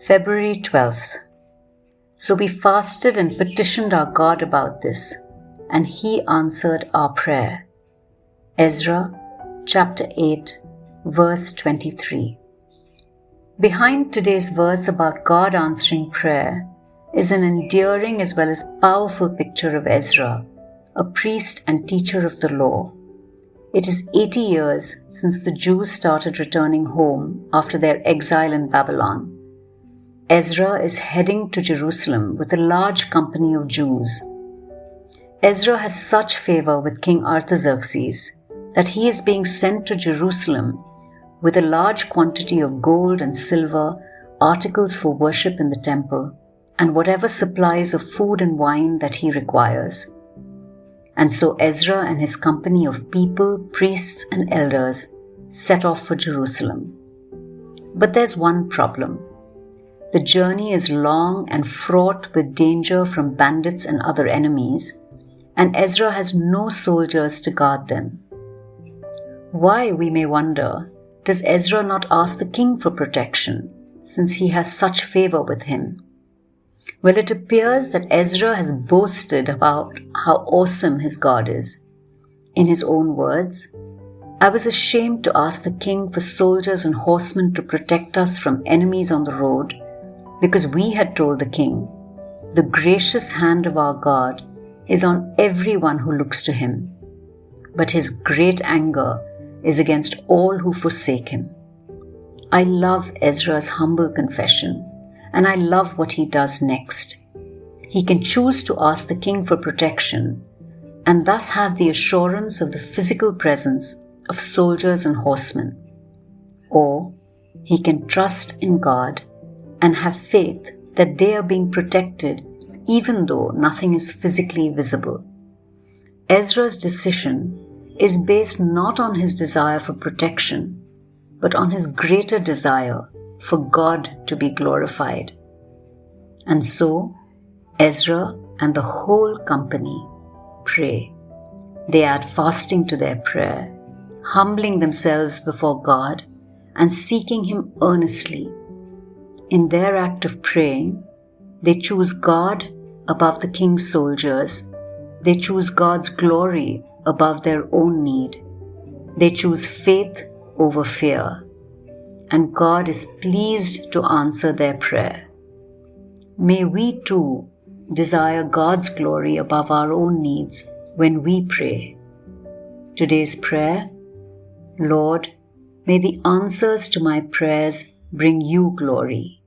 February 12th. So we fasted and petitioned our God about this, and He answered our prayer. Ezra chapter 8, verse 23. Behind today's verse about God answering prayer is an endearing as well as powerful picture of Ezra, a priest and teacher of the law. It is 80 years since the Jews started returning home after their exile in Babylon. Ezra is heading to Jerusalem with a large company of Jews. Ezra has such favor with King Artaxerxes that he is being sent to Jerusalem with a large quantity of gold and silver, articles for worship in the temple, and whatever supplies of food and wine that he requires. And so Ezra and his company of people, priests, and elders set off for Jerusalem. But there's one problem. The journey is long and fraught with danger from bandits and other enemies, and Ezra has no soldiers to guard them. Why, we may wonder, does Ezra not ask the king for protection, since he has such favor with him? Well, it appears that Ezra has boasted about how awesome his God is. In his own words, "I was ashamed to ask the king for soldiers and horsemen to protect us from enemies on the road, because we had told the king, 'The gracious hand of our God is on everyone who looks to him, but his great anger is against all who forsake him.'" I love Ezra's humble confession, and I love what he does next. He can choose to ask the king for protection and thus have the assurance of the physical presence of soldiers and horsemen. Or he can trust in God and have faith that they are being protected even though nothing is physically visible. Ezra's decision is based not on his desire for protection, but on his greater desire for God to be glorified. And so, Ezra and the whole company pray. They add fasting to their prayer, humbling themselves before God and seeking Him earnestly. In their act of praying, they choose God above the king's soldiers. They choose God's glory above their own need. They choose faith over fear. And God is pleased to answer their prayer. May we too desire God's glory above our own needs when we pray. Today's prayer: Lord, may the answers to my prayers bring you glory.